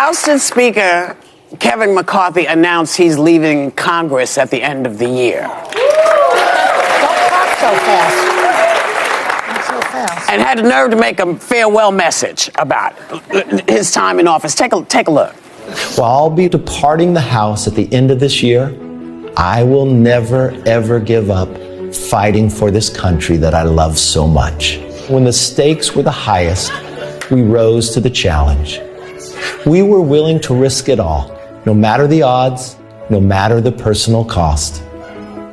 Ousted Speaker Kevin McCarthy announced he's leaving Congress at the end of the year. Don't talk so fast. Not so fast. And had the nerve to make a farewell message about his time in office. Take a look. While I'll be departing the House at the end of this year, I will never, ever give up fighting for this country that I love so much. When the stakes were the highest, we rose to the challenge. We were willing to risk it all, no matter the odds, no matter the personal cost.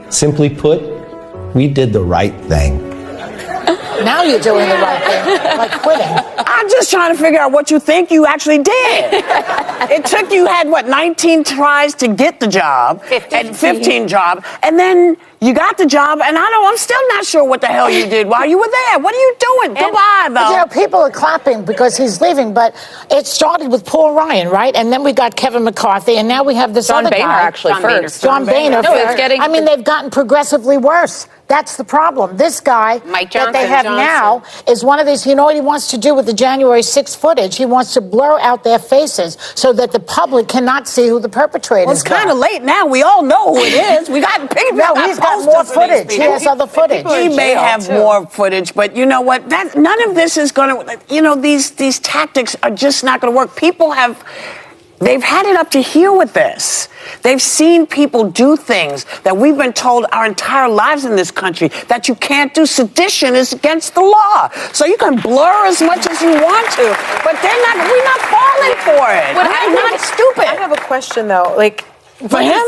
Simply put, we did the right thing. Now you're doing the right thing, like quitting. I'm just trying to figure out what you think you actually did. It took you, 19 tries to get the job, 15 jobs, and then you got the job, and I'm still not sure what the hell you did while you were there. What are you doing? Goodbye, though. You know, people are clapping because he's leaving, but it started with Paul Ryan, right? And then we got Kevin McCarthy, and now we have this other guy. John Boehner, first. John Boehner. No, it's getting. I mean, they've gotten progressively worse. That's the problem. This guy that they have now is one of these, you know what he wants to do with the January 6th footage? He wants to blur out their faces so that the public cannot see who the perpetrators are. Well, it's kind of late now. We all know who it is. We got people. No, he's got more footage. He has other footage. He may have more footage, but you know what? None of this is going to, you know, these tactics are just not going to work. They've had it up to here with this. They've seen people do things that we've been told our entire lives in this country that you can't do. Sedition is against the law. So you can blur as much as you want to, but we're not falling for it. We're not stupid. I have a question, though. Like, for him?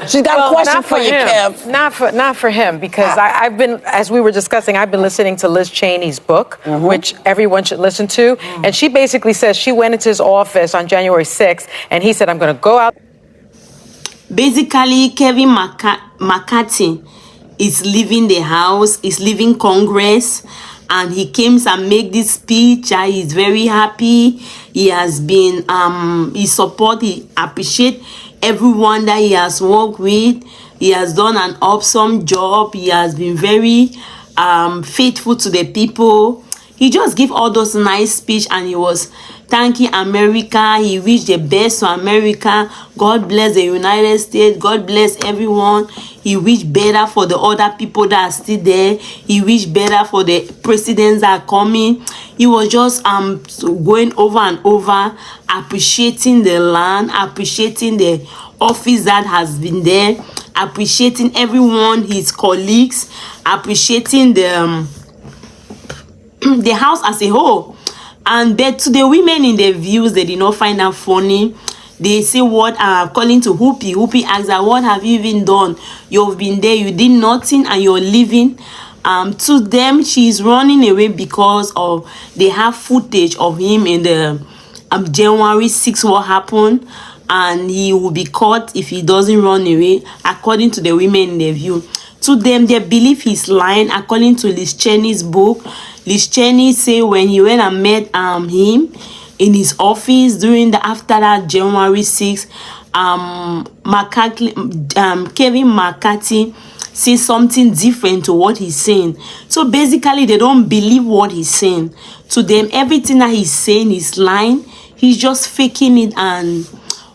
She's got a question for you, Kev. Not for him, because I've been, as we were discussing, I've been listening to Liz Cheney's book, which everyone should listen to. And she basically says she went into his office on January 6th, and he said, I'm going to go out. Basically, Kevin McCarthy is leaving the House, is leaving Congress, and he came and make this speech. He's very happy. He has been, he appreciate everyone that he has worked with. He has done an awesome job. He has been very faithful to the people. He just gave all those nice speech, and he was thanking America. He wished the best to America. God bless the United States. God bless everyone. He wished better for the other people that are still there. He wished better for the presidents that are coming. He was just going over and over, appreciating the land, appreciating the office that has been there, appreciating everyone, his colleagues, appreciating the House as a whole. And but to the women in the views, they did not find that funny. They say, what calling to WHOOPI. WHOOPI asks her, what have you even done? You've been there, you did nothing, and you're leaving. To them, she's running away because of they have footage of him in the January 6th, what happened, and he will be caught if he doesn't run away, according to the women in the view. To them, they believe he's lying, according to Liz Cheney's book. Liz Cheney say when he went and met him in his office after that January 6th, Kevin McCarthy say something different to what he's saying. So basically, they don't believe what he's saying. To them, everything that he's saying is lying. He's just faking it. And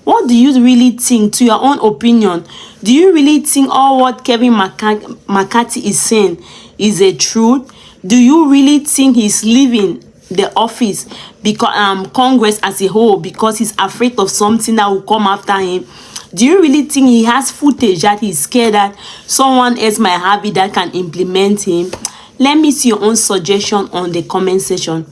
what do you really think, to your own opinion? Do you really think all what Kevin McCarthy is saying is the truth? Do you really think he's leaving the office, because Congress as a whole, because he's afraid of something that will come after him? Do you really think he has footage that he's scared that someone else might have it that can implement him? Let me see your own suggestion on the comment section.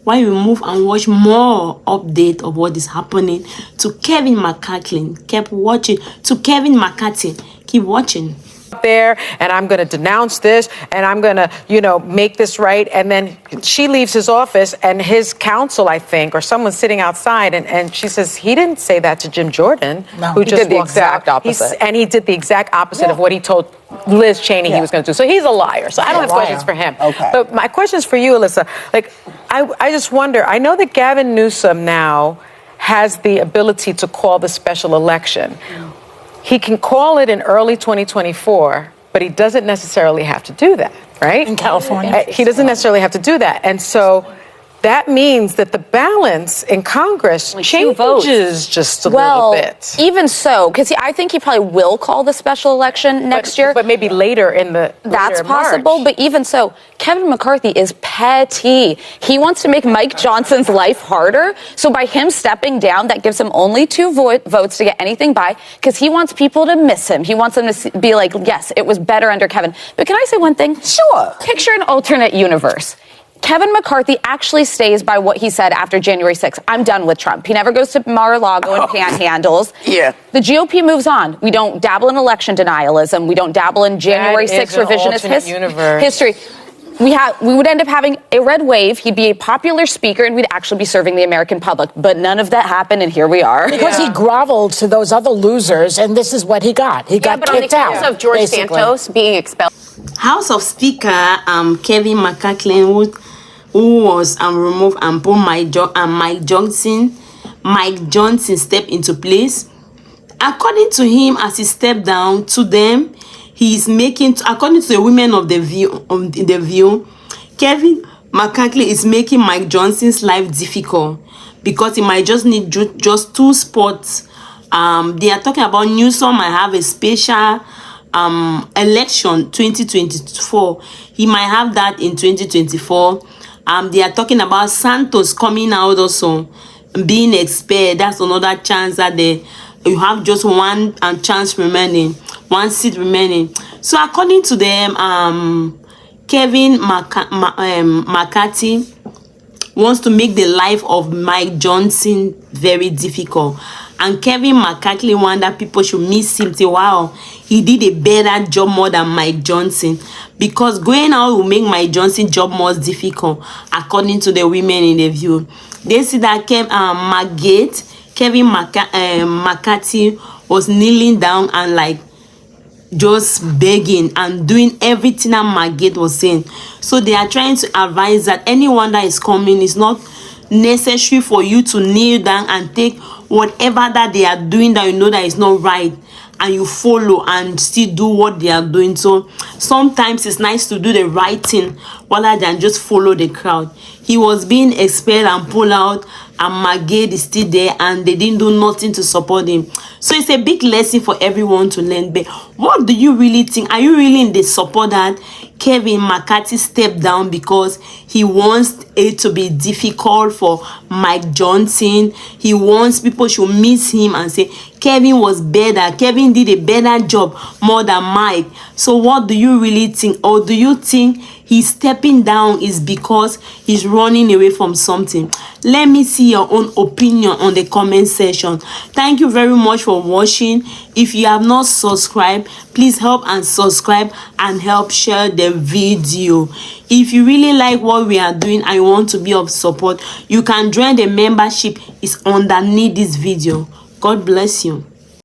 While we move and watch more update of what is happening to Kevin McCarthy. Keep watching. To Kevin McCarthy, keep watching. There, and I'm going to denounce this, and I'm going to, make this right. And then she leaves his office, and his counsel, I think, or someone's sitting outside, and she says he didn't say that to Jim Jordan, who just did the exact opposite. And he did the exact opposite of what he told Liz Cheney he was going to do. So he's a liar. So I don't have questions for him. Okay. But my question is for you, Alyssa. Like, I just wonder. I know that Gavin Newsom now has the ability to call the special election. He can call it in early 2024, but he doesn't necessarily have to do that, right? In California. He doesn't necessarily have to do that. And so that means that the balance in Congress changes just a little bit. Even so, because I think he probably will call the special election next year. But maybe later in the That's possible, but even so, Kevin McCarthy is petty. He wants to make Mike Johnson's life harder. So by him stepping down, that gives him only 2 votes to get anything by, because he wants people to miss him. He wants them to be like, yes, it was better under Kevin. But can I say one thing? Sure. Picture an alternate universe. Kevin McCarthy actually stays by what he said after January 6th. I'm done with Trump. He never goes to Mar-a-Lago and panhandles. Yeah. The GOP moves on. We don't dabble in election denialism. We don't dabble in January 6th revisionist history. We would end up having a red wave. He'd be a popular speaker, and we'd actually be serving the American public. But none of that happened, and here we are. Because he groveled to those other losers, and this is what he got. He got kicked out. But on the case of George Santos being expelled. House of Speaker Kevin McCarthy, who was removed and put Mike Johnson stepped into place. According to him, as he stepped down to them, he is making, according to the women of the View, Kevin McCarthy is making Mike Johnson's life difficult because he might just need just 2 spots. They are talking about Newsom might have a special election 2024. He might have that in 2024. They are talking about Santos coming out also, being expelled. That's another chance that you have just one chance remaining, 1 seat remaining. So according to them, Kevin McCarthy wants to make the life of Mike Johnson very difficult. And Kevin McCarthy wants that people should miss him. Say, wow, he did a better job more than Mike Johnson. Because going out will make Mike Johnson's job more difficult, according to the women in the View. They see that Kevin McCarthy was kneeling down and like just begging and doing everything that Margate was saying. So they are trying to advise that anyone that is coming is not necessary for you to kneel down and take whatever that they are doing that you know that is not right, and you follow and still do what they are doing. So sometimes it's nice to do the right thing rather than just follow the crowd. He was being expelled and pulled out, and Margate is still there, and they didn't do nothing to support him. So it's a big lesson for everyone to learn. But what do you really think? Are you really in the support that Kevin McCarthy stepped down because he wants it to be difficult for Mike Johnson? He wants people to miss him and say Kevin was better, Kevin did a better job more than Mike. So what do you really think? Or do you think he's stepping down is because he's running away from something? Let me see your own opinion on the comment section. Thank you very much for watching. If you have not subscribed, please help and subscribe and help share the video. If you really like what we are doing and you want to be of support, you can join the membership. It's underneath this video. God bless you.